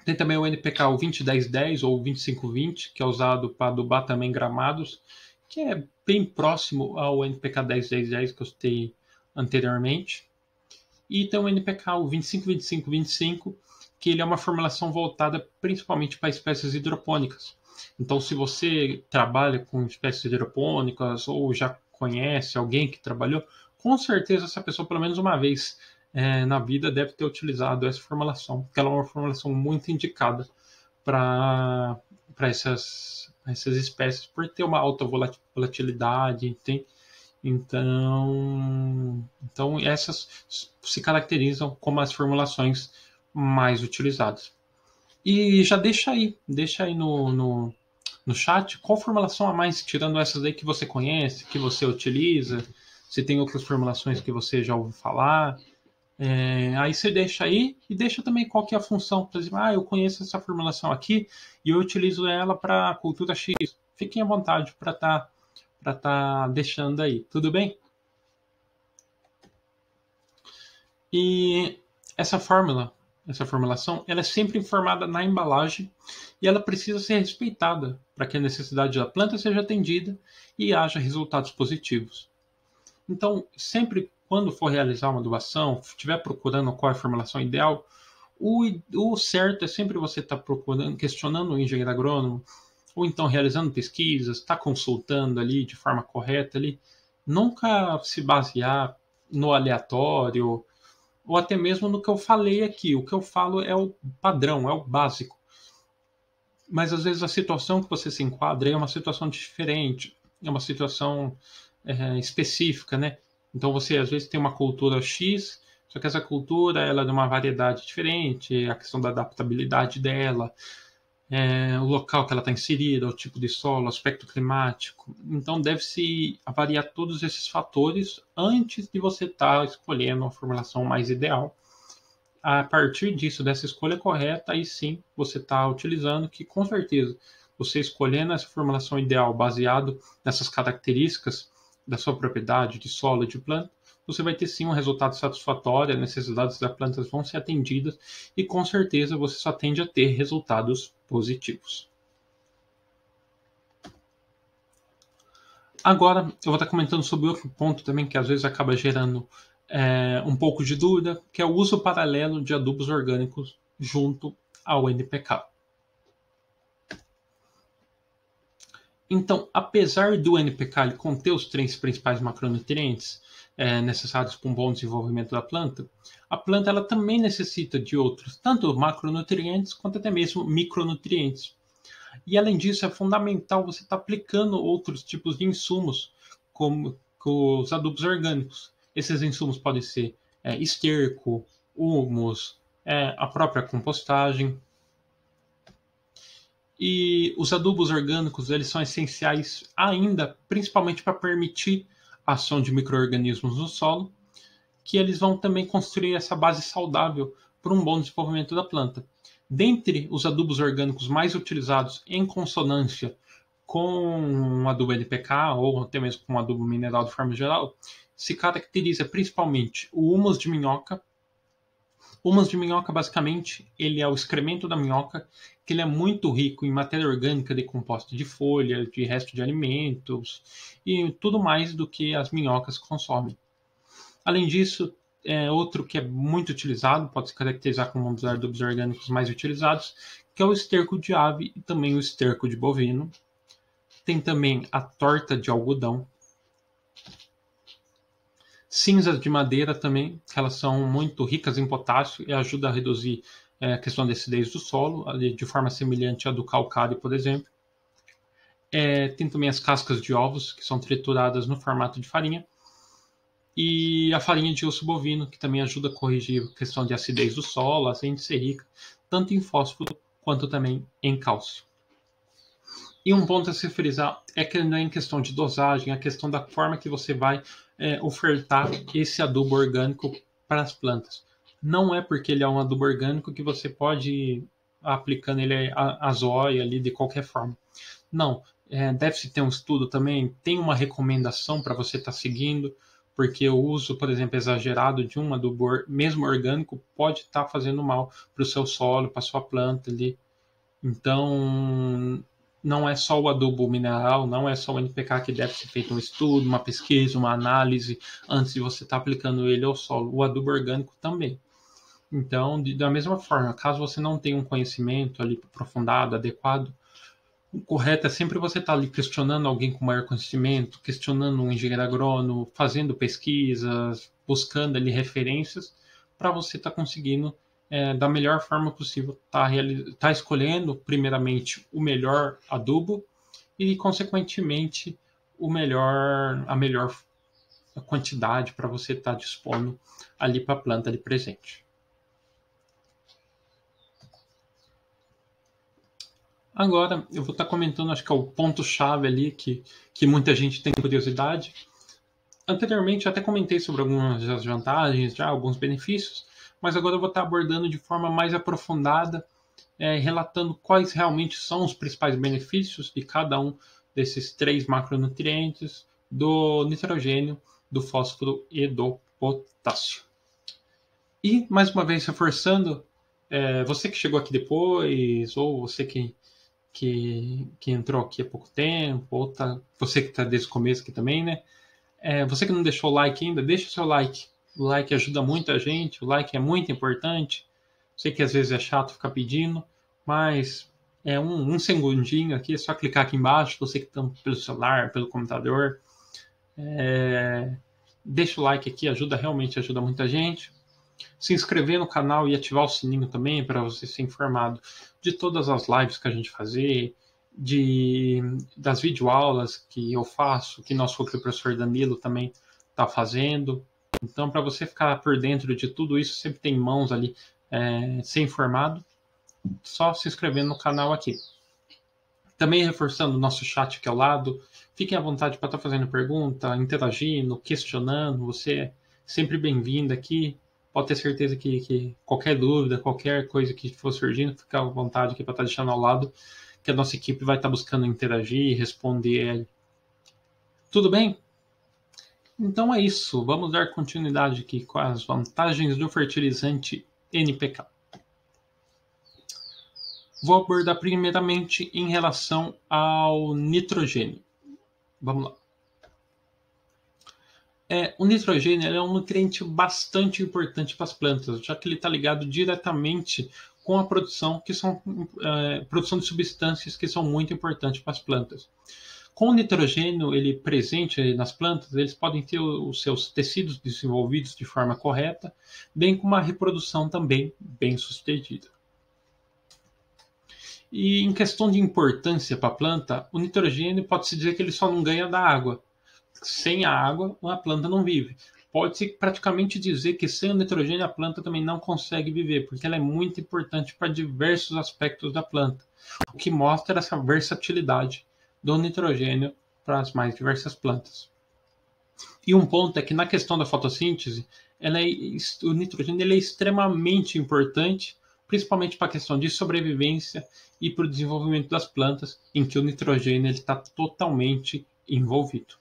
Tem também o NPK, o 20-10-10 ou 25-20, que é usado para adubar também gramados, que é bem próximo ao NPK 10-10-10 que eu citei anteriormente. E tem o NPK, o 25-25-25, que ele é uma formulação voltada principalmente para espécies hidropônicas. Então, se você trabalha com espécies hidropônicas ou já conhece alguém que trabalhou, com certeza essa pessoa, pelo menos uma vez na vida, deve ter utilizado essa formulação, porque ela é uma formulação muito indicada para essas espécies, por ter uma alta volatilidade, tem. Então, essas se caracterizam como as formulações mais utilizadas. E já deixa aí no chat qual formulação a mais, tirando essas aí que você conhece, que você utiliza, se tem outras formulações que você já ouviu falar. Aí você deixa aí e deixa também qual que é a função. Por exemplo, eu conheço essa formulação aqui e eu utilizo ela para cultura X. Fiquem à vontade para estar deixando aí, tudo bem? E essa formulação, ela é sempre informada na embalagem e ela precisa ser respeitada para que a necessidade da planta seja atendida e haja resultados positivos. Então, sempre quando for realizar uma adubação, estiver procurando qual é a formulação ideal, o certo é sempre você estar procurando, questionando o engenheiro agrônomo, ou então realizando pesquisas, estar consultando ali de forma correta ali, nunca se basear no aleatório, ou até mesmo no que eu falei aqui. O que eu falo é o padrão, é o básico. Mas às vezes a situação que você se enquadra é uma situação diferente, é uma situação específica, né? Então você às vezes tem uma cultura X, só que essa cultura ela é de uma variedade diferente, a questão da adaptabilidade dela, o local que ela está inserida, o tipo de solo, o aspecto climático. Então deve-se avaliar todos esses fatores antes de você estar escolhendo a formulação mais ideal. A partir disso, dessa escolha correta, aí sim você está utilizando, que com certeza você escolhendo essa formulação ideal baseado nessas características da sua propriedade de solo e de planta, você vai ter sim um resultado satisfatório, as necessidades das plantas vão ser atendidas e com certeza você só tende a ter resultados positivos. Agora eu vou estar comentando sobre outro ponto também que às vezes acaba gerando um pouco de dúvida, que é o uso paralelo de adubos orgânicos junto ao NPK. Então, apesar do NPK conter os 3 principais macronutrientes necessários para um bom desenvolvimento da planta, a planta ela também necessita de outros, tanto macronutrientes quanto até mesmo micronutrientes. E além disso, é fundamental você estar aplicando outros tipos de insumos, como os adubos orgânicos. Esses insumos podem ser esterco, humus, a própria compostagem. E os adubos orgânicos eles são essenciais ainda, principalmente para permitir a ação de micro-organismos no solo, que eles vão também construir essa base saudável para um bom desenvolvimento da planta. Dentre os adubos orgânicos mais utilizados em consonância com o adubo NPK ou até mesmo com o adubo mineral de forma geral, se caracteriza principalmente o humus de minhoca. O humus de minhoca, basicamente, ele é o excremento da minhoca, que ele é muito rico em matéria orgânica decomposta de folha, de resto de alimentos e tudo mais do que as minhocas consomem. Além disso, outro que é muito utilizado, pode se caracterizar como um dos adubos orgânicos mais utilizados, que é o esterco de ave e também o esterco de bovino. Tem também a torta de algodão. Cinzas de madeira também, que elas são muito ricas em potássio e ajudam a reduzir a questão da acidez do solo, de forma semelhante à do calcário, por exemplo. Tem também as cascas de ovos, que são trituradas no formato de farinha. E a farinha de osso bovino, que também ajuda a corrigir a questão de acidez do solo, além de ser rica tanto em fósforo quanto também em cálcio. E um ponto a se frisar é que não é em questão de dosagem, é a questão da forma que você vai ofertar esse adubo orgânico para as plantas. Não é porque ele é um adubo orgânico que você pode ir aplicando ele a zóia ali de qualquer forma. Não, deve-se ter um estudo também, tem uma recomendação para você estar seguindo, porque o uso, por exemplo, exagerado de um adubo, mesmo orgânico, pode estar fazendo mal para o seu solo, para a sua planta ali. Então, não é só o adubo mineral, não é só o NPK que deve ser feito um estudo, uma pesquisa, uma análise antes de você estar aplicando ele ao solo. O adubo orgânico também. Então, da mesma forma, caso você não tenha um conhecimento ali aprofundado, adequado, o correto é sempre você estar ali questionando alguém com maior conhecimento, questionando um engenheiro agrônomo, fazendo pesquisas, buscando ali referências, para você estar conseguindo, da melhor forma possível, tá escolhendo, primeiramente, o melhor adubo e, consequentemente, a melhor quantidade para você estar dispondo ali para a planta ali presente. Agora, eu vou estar comentando, acho que é o ponto-chave ali que muita gente tem curiosidade. Anteriormente, eu até comentei sobre algumas das vantagens, já alguns benefícios, mas agora eu vou estar abordando de forma mais aprofundada, relatando quais realmente são os principais benefícios de cada um desses 3 macronutrientes, do nitrogênio, do fósforo e do potássio. E, mais uma vez, reforçando, você que chegou aqui depois, ou você que entrou aqui há pouco tempo, ou você que está desde o começo aqui também, né? Você que não deixou o like ainda, deixa o seu like. O like ajuda muito a gente, o like é muito importante. Sei que às vezes é chato ficar pedindo, mas é um segundinho aqui, é só clicar aqui embaixo, você que está pelo celular, pelo computador. Deixa o like aqui, realmente ajuda muita gente. Se inscrever no canal e ativar o sininho também para você ser informado de todas as lives que a gente fazer, das videoaulas que eu faço, que nosso professor Danilo também está fazendo. Então, para você ficar por dentro de tudo isso, sempre tem mãos ali, ser informado, só se inscrevendo no canal aqui. Também reforçando o nosso chat aqui ao lado, fiquem à vontade para estar fazendo pergunta, interagindo, questionando, você é sempre bem-vindo aqui. Pode ter certeza que qualquer dúvida, qualquer coisa que for surgindo, fica à vontade aqui para estar deixando ao lado, que a nossa equipe vai estar buscando interagir e responder. Tudo bem? Então é isso. Vamos dar continuidade aqui com as vantagens do fertilizante NPK. Vou abordar primeiramente em relação ao nitrogênio. Vamos lá. O nitrogênio é um nutriente bastante importante para as plantas, já que ele está ligado diretamente com a produção, produção de substâncias que são muito importantes para as plantas. Com o nitrogênio ele presente nas plantas, eles podem ter os seus tecidos desenvolvidos de forma correta, bem como uma reprodução também bem sucedida. E em questão de importância para a planta, o nitrogênio pode-se dizer que ele só não ganha da água. Sem a água, a planta não vive. Pode-se praticamente dizer que sem o nitrogênio a planta também não consegue viver, porque ela é muito importante para diversos aspectos da planta, o que mostra essa versatilidade do nitrogênio para as mais diversas plantas. E um ponto é que na questão da fotossíntese, o nitrogênio ele é extremamente importante, principalmente para a questão de sobrevivência e para o desenvolvimento das plantas, em que o nitrogênio está totalmente envolvido.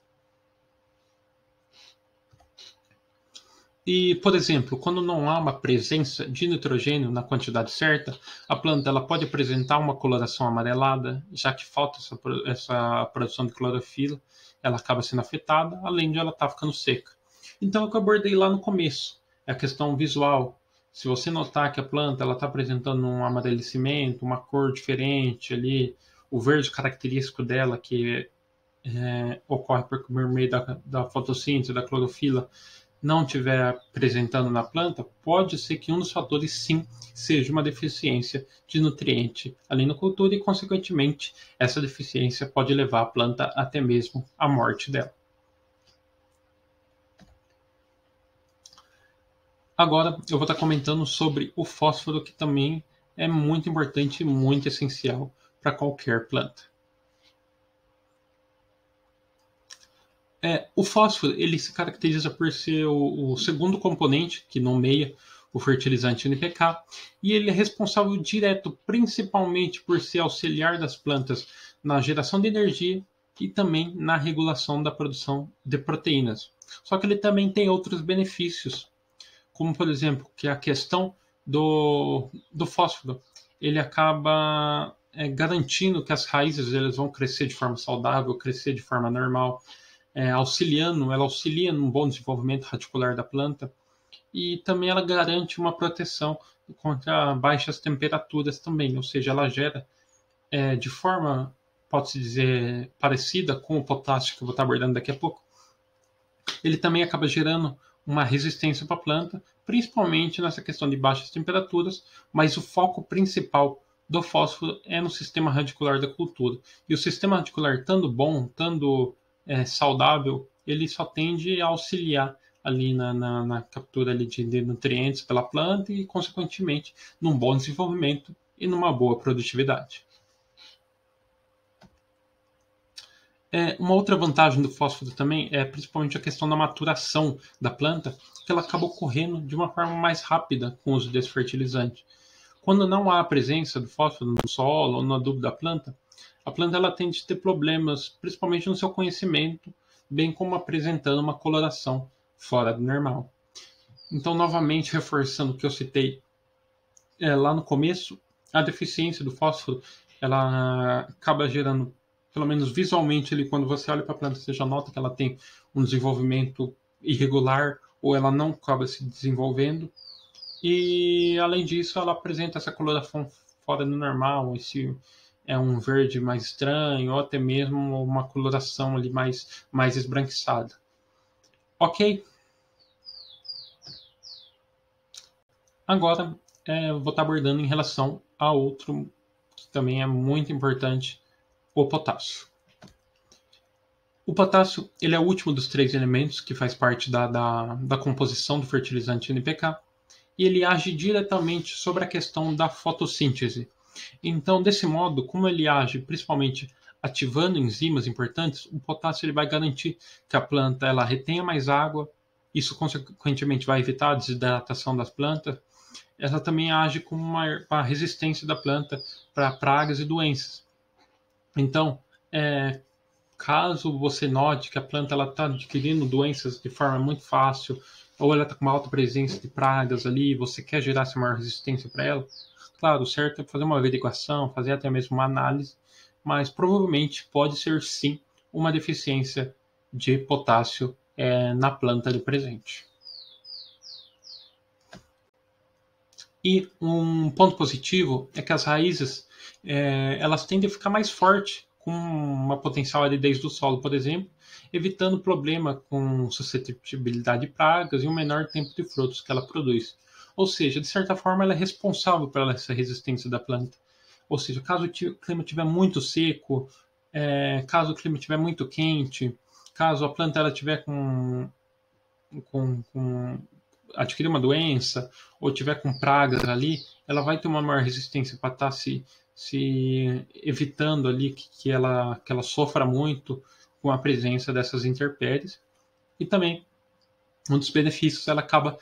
E, por exemplo, quando não há uma presença de nitrogênio na quantidade certa, a planta ela pode apresentar uma coloração amarelada, já que falta essa produção de clorofila, ela acaba sendo afetada, além de ela estar ficando seca. Então, é o que eu abordei lá no começo, é a questão visual. Se você notar que a planta está apresentando um amarelecimento, uma cor diferente ali, o verde característico dela, que ocorre por meio da fotossíntese, da clorofila, não estiver apresentando na planta, pode ser que um dos fatores, sim, seja uma deficiência de nutriente ali na cultura e, consequentemente, essa deficiência pode levar a planta até mesmo à morte dela. Agora eu vou estar comentando sobre o fósforo, que também é muito importante e muito essencial para qualquer planta. O fósforo ele se caracteriza por ser o segundo componente que nomeia o fertilizante NPK, e ele é responsável direto principalmente por ser auxiliar das plantas na geração de energia e também na regulação da produção de proteínas. Só que ele também tem outros benefícios, como por exemplo, que é a questão do fósforo. Ele acaba garantindo que as raízes eles vão crescer de forma saudável, crescer de forma normal, ela auxilia num bom desenvolvimento radicular da planta, e também ela garante uma proteção contra baixas temperaturas também, ou seja, ela gera de forma, pode-se dizer, parecida com o potássio que eu vou estar abordando daqui a pouco. Ele também acaba gerando uma resistência para a planta, principalmente nessa questão de baixas temperaturas, mas o foco principal do fósforo é no sistema radicular da cultura. E o sistema radicular, estando bom, estando saudável, ele só tende a auxiliar ali na captura ali de nutrientes pela planta e, consequentemente, num bom desenvolvimento e numa boa produtividade. Uma outra vantagem do fósforo também é principalmente a questão da maturação da planta, que ela acaba ocorrendo de uma forma mais rápida com o uso desse fertilizante. Quando não há a presença do fósforo no solo ou no adubo da planta, a planta ela tende a ter problemas, principalmente no seu conhecimento, bem como apresentando uma coloração fora do normal. Então, novamente, reforçando o que eu citei lá no começo, a deficiência do fósforo ela acaba gerando, pelo menos visualmente, quando você olha para a planta, você já nota que ela tem um desenvolvimento irregular ou ela não acaba se desenvolvendo. E, além disso, ela apresenta essa coloração fora do normal, esse é um verde mais estranho, ou até mesmo uma coloração ali mais esbranquiçada. Ok? Agora, eu vou estar abordando em relação a outro que também é muito importante, o potássio. O potássio ele é o último dos 3 elementos que faz parte da composição do fertilizante NPK, e ele age diretamente sobre a questão da fotossíntese. Então, desse modo, como ele age principalmente ativando enzimas importantes, o potássio ele vai garantir que a planta ela retenha mais água, isso consequentemente vai evitar a desidratação das plantas. Ela também age como uma resistência da planta para pragas e doenças. Então, caso você note que a planta está adquirindo doenças de forma muito fácil, ou ela está com uma alta presença de pragas ali, você quer gerar essa maior resistência para ela, claro, o certo é fazer uma averiguação, fazer até mesmo uma análise, mas provavelmente pode ser sim uma deficiência de potássio na planta ali presente. E um ponto positivo é que as raízes elas tendem a ficar mais fortes, com uma potencial aridez do solo, por exemplo, evitando problema com suscetibilidade de pragas e um menor tempo de frutos que ela produz. Ou seja, de certa forma, ela é responsável por essa resistência da planta. Ou seja, caso o clima estiver muito seco, caso o clima estiver muito quente, caso a planta ela estiver adquirir uma doença ou tiver com pragas ali, ela vai ter uma maior resistência para estar se evitando ali que ela sofra muito com a presença dessas intempéries. E também, um dos benefícios, ela acaba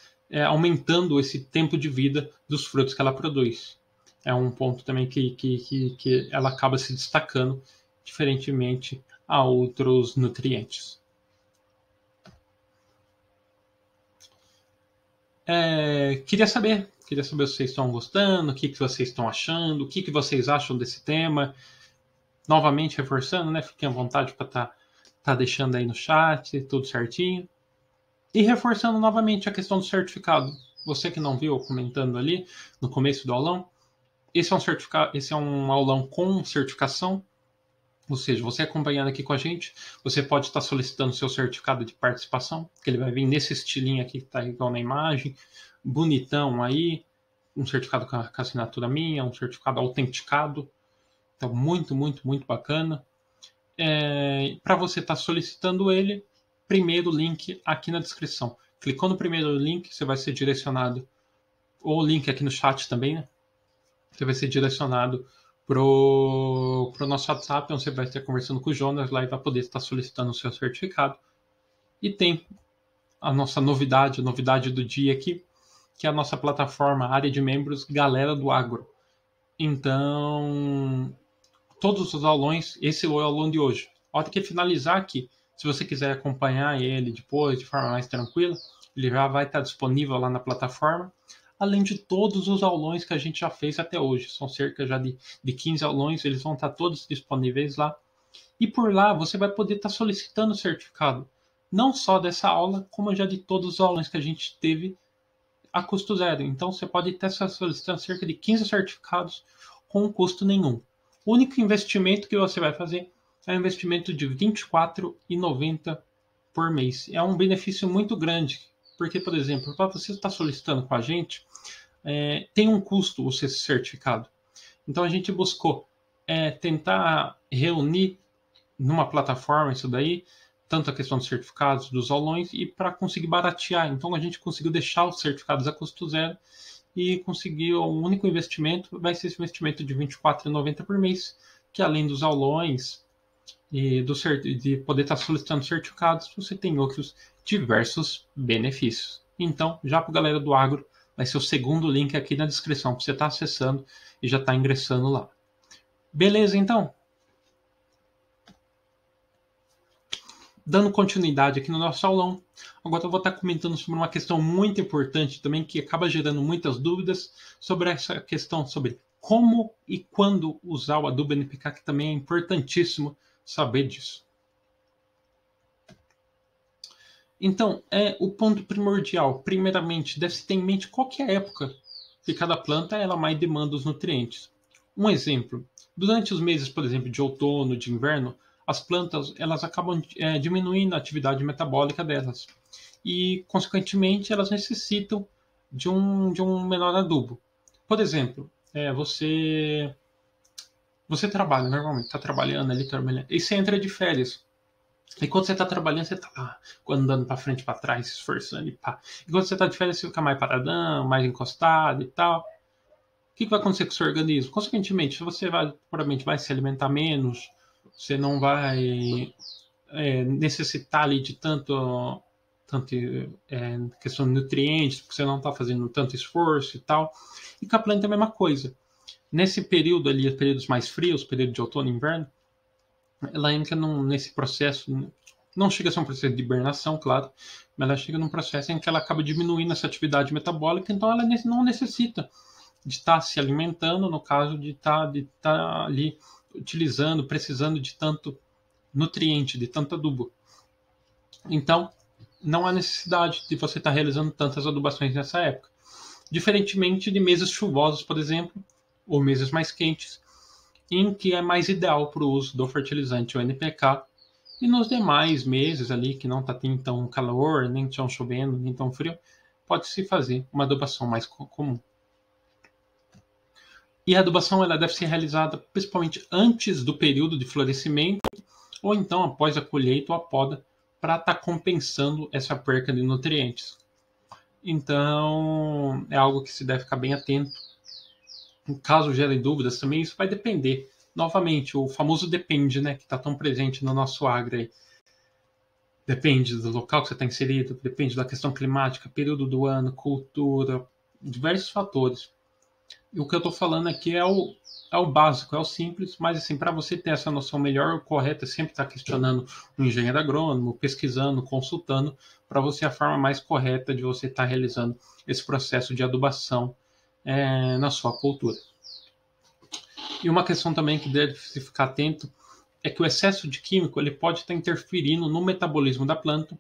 aumentando esse tempo de vida dos frutos que ela produz. É um ponto também que ela acaba se destacando, diferentemente a outros nutrientes. Queria saber se vocês estão gostando, o que vocês estão achando, o que vocês acham desse tema. Novamente reforçando, né? Fiquem à vontade para tá deixando aí no chat, tudo certinho. E reforçando novamente a questão do certificado. Você que não viu, comentando ali no começo do aulão, esse é um aulão com certificação. Ou seja, você acompanhando aqui com a gente, você pode estar solicitando seu certificado de participação, que ele vai vir nesse estilinho aqui que está igual na imagem, bonitão aí, um certificado com a assinatura minha, um certificado autenticado. Então, muito, muito, muito bacana. Para você estar solicitando ele, primeiro link aqui na descrição. Clicou no primeiro link, você vai ser direcionado, ou o link aqui no chat também, né? Você vai ser direcionado pro nosso WhatsApp, onde você vai estar conversando com o Jonas lá e vai poder estar solicitando o seu certificado. E tem a nossa novidade, a novidade do dia aqui, que é a nossa plataforma, área de membros, Galera do Agro. Então, todos os aulões, esse é o aulão de hoje. A hora que finalizar aqui, se você quiser acompanhar ele depois, de forma mais tranquila, ele já vai estar disponível lá na plataforma, além de todos os aulões que a gente já fez até hoje. São cerca já de 15 aulões, eles vão estar todos disponíveis lá. E por lá você vai poder estar solicitando o certificado, não só dessa aula, como já de todos os aulões que a gente teve a custo zero. Então você pode estar solicitando cerca de 15 certificados com custo nenhum. O único investimento que você vai fazer é um investimento de R$ 24,90 por mês. É um benefício muito grande, porque, por exemplo, para você estar solicitando com a gente, tem um custo o seu certificado. Então a gente buscou tentar reunir numa plataforma isso daí, tanto a questão dos certificados, dos aulões, e para conseguir baratear. Então a gente conseguiu deixar os certificados a custo zero e conseguiu o único investimento, vai ser esse investimento de R$ 24,90 por mês, que além dos aulões e de poder estar solicitando certificados, você tem outros diversos benefícios. Então, já para a galera do agro, vai ser o segundo link aqui na descrição para você estar acessando e já estar ingressando lá. Beleza, então? Dando continuidade aqui no nosso aulão, agora eu vou estar comentando sobre uma questão muito importante também, que acaba gerando muitas dúvidas sobre essa questão sobre como e quando usar o adubo NPK, que também é importantíssimo saber disso. Então, o ponto primordial, primeiramente, deve-se ter em mente qual que é a época que cada planta ela mais demanda os nutrientes. Um exemplo, durante os meses, por exemplo, de outono, de inverno, as plantas elas acabam diminuindo a atividade metabólica delas e, consequentemente, elas necessitam de um menor adubo. Por exemplo, você trabalha normalmente, está trabalhando ali, e você entra de férias. E quando você está trabalhando, você está lá, andando para frente e para trás, se esforçando e pá. E quando você está de férias, você fica mais paradão, mais encostado e tal. O que vai acontecer com o seu organismo? Consequentemente, você provavelmente vai se alimentar menos, você não vai necessitar ali de tanto questão de nutrientes, porque você não está fazendo tanto esforço e tal. E com a planta é a mesma coisa. Nesse período ali, períodos mais frios, período de outono e inverno, ela entra nesse processo, não chega a ser um processo de hibernação, claro, mas ela chega num processo em que ela acaba diminuindo essa atividade metabólica, então ela não necessita de estar se alimentando, no caso de estar ali utilizando, precisando de tanto nutriente, de tanto adubo. Então, não há necessidade de você estar realizando tantas adubações nessa época. Diferentemente de meses chuvosos, por exemplo, ou meses mais quentes, em que é mais ideal para o uso do fertilizante, o NPK, e nos demais meses ali, que não está tão calor, nem tão chovendo, nem tão frio, pode-se fazer uma adubação mais comum. E a adubação ela deve ser realizada principalmente antes do período de florescimento, ou então após a colheita ou a poda, para estar compensando essa perca de nutrientes. Então, é algo que se deve ficar bem atento. Caso gerem dúvidas também, isso vai depender. Novamente, o famoso depende, né, que está tão presente no nosso agro aí. Depende do local que você está inserido, depende da questão climática, período do ano, cultura, diversos fatores. E o que eu estou falando aqui é o básico, é o simples, mas assim, para você ter essa noção melhor, o correto é sempre estar questionando o engenheiro agrônomo, pesquisando, consultando, para você a forma mais correta de você estar realizando esse processo de adubação na sua cultura. E uma questão também que deve se ficar atento é que o excesso de químico ele pode estar interferindo no metabolismo da planta,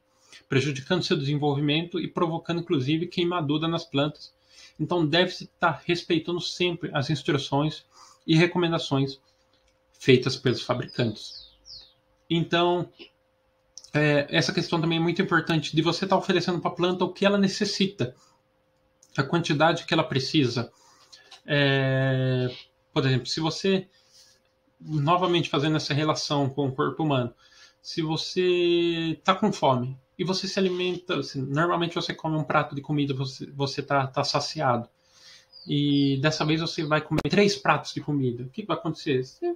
prejudicando seu desenvolvimento e provocando inclusive queimadura nas plantas. Então deve-se estar respeitando sempre as instruções e recomendações feitas pelos fabricantes. Então, essa questão também é muito importante de você estar oferecendo para a planta o que ela necessita, a quantidade que ela precisa. Por exemplo, se você, novamente fazendo essa relação com o corpo humano, se você está com fome e você se alimenta, normalmente você come um prato de comida, você está saciado. E dessa vez você vai comer 3 pratos de comida. O que vai acontecer? Você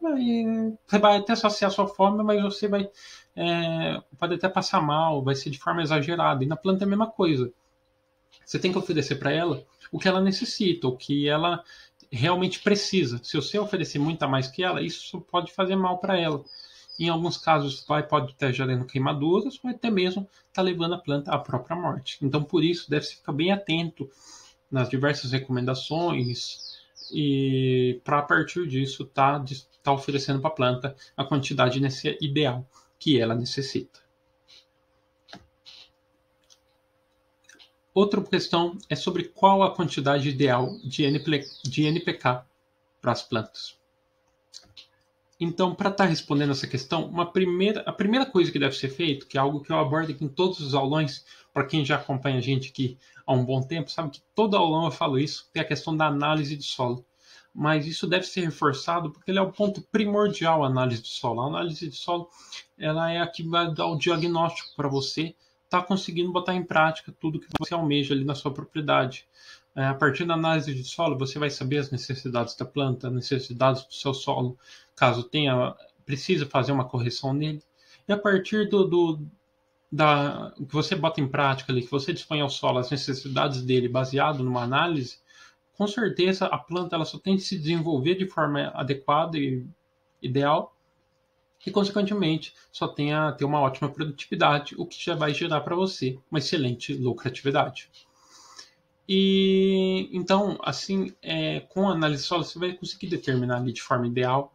vai até saciar sua fome, mas você pode até passar mal, vai ser de forma exagerada. E na planta é a mesma coisa. Você tem que oferecer para ela o que ela necessita, o que ela realmente precisa. Se você oferecer muito a mais que ela, isso pode fazer mal para ela. Em alguns casos, pode estar gerando queimaduras, ou até mesmo estar levando a planta à própria morte. Então, por isso, deve-se ficar bem atento nas diversas recomendações e para a partir disso tá oferecendo para a planta a quantidade ideal que ela necessita. Outra questão é sobre qual a quantidade ideal de NPK para as plantas. Então, para estar respondendo essa questão, a primeira coisa que deve ser feito, que é algo que eu abordo aqui em todos os aulões, para quem já acompanha a gente aqui há um bom tempo, sabe que todo aulão eu falo isso, que é a questão da análise de solo. Mas isso deve ser reforçado porque ele é o ponto primordial, a análise de solo. A análise de solo ela é a que vai dar o diagnóstico para você estar conseguindo botar em prática tudo que você almeja ali na sua propriedade. A partir da análise de solo, você vai saber as necessidades da planta, as necessidades do seu solo, caso precisa fazer uma correção nele. E a partir que você bota em prática ali, que você dispõe ao solo as necessidades dele baseado numa análise, com certeza a planta ela só tem que se desenvolver de forma adequada e ideal e, consequentemente, só tem a ter uma ótima produtividade, o que já vai gerar para você uma excelente lucratividade. E então, assim, com a análise solo, você vai conseguir determinar ali de forma ideal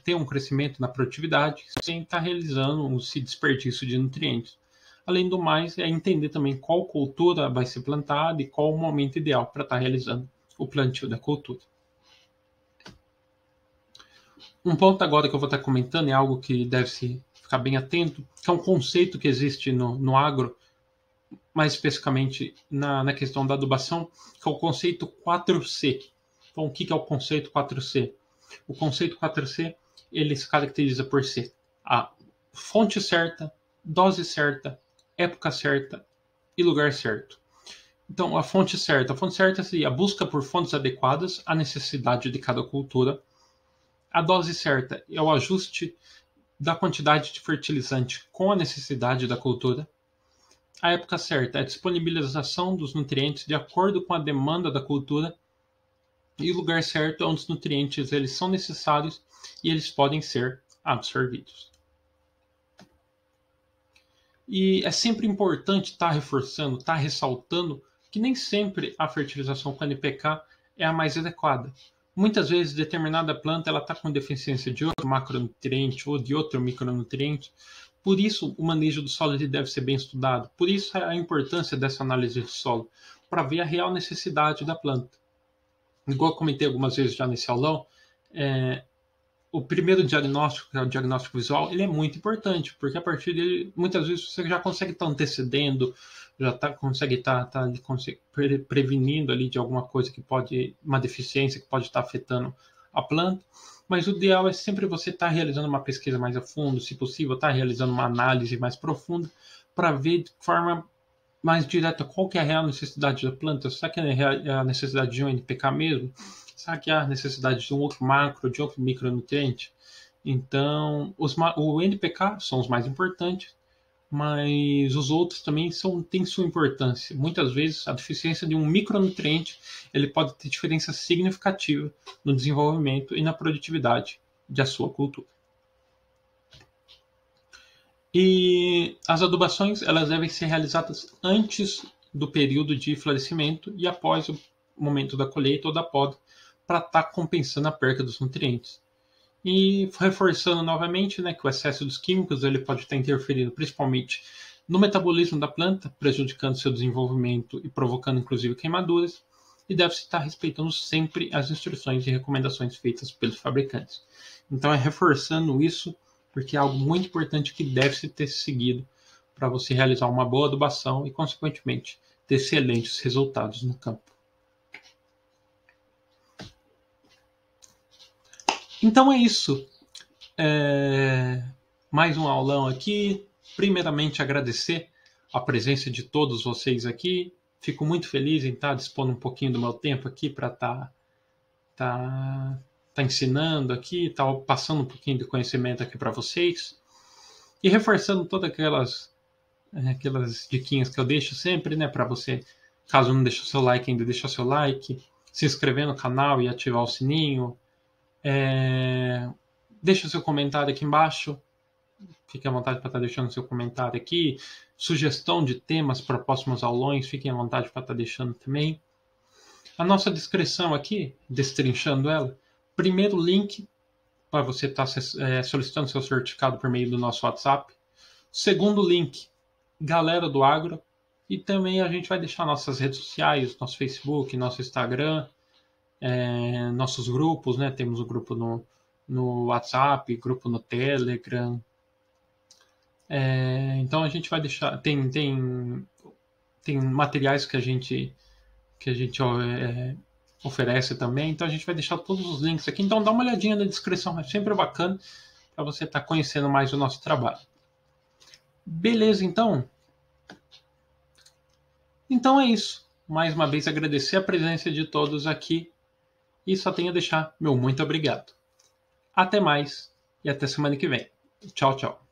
ter um crescimento na produtividade sem estar realizando esse desperdício de nutrientes. Além do mais, é entender também qual cultura vai ser plantada e qual o momento ideal para estar realizando o plantio da cultura. Um ponto agora que eu vou estar comentando é algo que deve-se ficar bem atento, que é um conceito que existe no agro, mais especificamente na questão da adubação, que é o conceito 4C. Então, o que é o conceito 4C? O conceito 4C, ele se caracteriza por ser a fonte certa, dose certa, época certa e lugar certo. Então, a fonte certa seria a busca por fontes adequadas à necessidade de cada cultura. A dose certa é o ajuste da quantidade de fertilizante com a necessidade da cultura. A época certa é a disponibilização dos nutrientes de acordo com a demanda da cultura. E o lugar certo é onde os nutrientes eles são necessários e eles podem ser absorvidos. E é sempre importante estar reforçando, estar ressaltando que nem sempre a fertilização com NPK é a mais adequada. Muitas vezes, determinada planta está com deficiência de outro macronutriente ou de outro micronutriente. Por isso, o manejo do solo deve ser bem estudado. Por isso, a importância dessa análise de solo, para ver a real necessidade da planta. Igual eu comentei algumas vezes já nesse aulão, o primeiro diagnóstico, que é o diagnóstico visual, ele é muito importante, porque a partir dele, muitas vezes você já consegue estar antecedendo, consegue estar prevenindo ali de alguma coisa que pode, uma deficiência que pode estar afetando a planta, mas o ideal é sempre você estar realizando uma pesquisa mais a fundo, se possível, estar realizando uma análise mais profunda, para ver de forma mais direta qual que é a real necessidade da planta. Será que é a necessidade de um NPK mesmo? Será que é a necessidade de um outro macro, de outro micronutriente? Então, o NPK são os mais importantes, mas os outros também têm sua importância. Muitas vezes, a deficiência de um micronutriente ele pode ter diferença significativa no desenvolvimento e na produtividade da sua cultura. E as adubações elas devem ser realizadas antes do período de florescimento e após o momento da colheita ou da poda, para estar compensando a perda dos nutrientes. E reforçando novamente, que o excesso dos químicos ele pode estar interferindo principalmente no metabolismo da planta, prejudicando seu desenvolvimento e provocando inclusive queimaduras. e deve-se estar respeitando sempre as instruções e recomendações feitas pelos fabricantes. Então, é reforçando isso, porque é algo muito importante que deve-se ter seguido para você realizar uma boa adubação e, consequentemente, ter excelentes resultados no campo. Então é isso. Mais um aulão aqui. Primeiramente, agradecer a presença de todos vocês aqui. Fico muito feliz em estar dispondo um pouquinho do meu tempo aqui para tá ensinando aqui, tá passando um pouquinho de conhecimento aqui para vocês. E reforçando todas aquelas diquinhas que eu deixo sempre, né, para você, caso não deixe o seu like ainda, deixa o seu like, se inscrever no canal e ativar o sininho. Deixa o seu comentário aqui embaixo. Fique à vontade para estar deixando seu comentário aqui. Sugestão de temas para próximos aulões, fiquem à vontade para estar deixando também. A nossa descrição aqui, destrinchando ela, primeiro link para você estar solicitando seu certificado por meio do nosso WhatsApp. Segundo link, Galera do Agro. E também a gente vai deixar nossas redes sociais, nosso Facebook, nosso Instagram, nossos grupos, né? Temos o grupo no WhatsApp, grupo no Telegram. Então a gente vai deixar. Tem materiais que a gente oferece também. Então a gente vai deixar todos os links aqui. Então dá uma olhadinha na descrição, é sempre bacana para você estar conhecendo mais o nosso trabalho. Beleza, então? Então é isso. Mais uma vez agradecer a presença de todos aqui e só tenho a deixar meu muito obrigado. Até mais e até semana que vem. Tchau, tchau.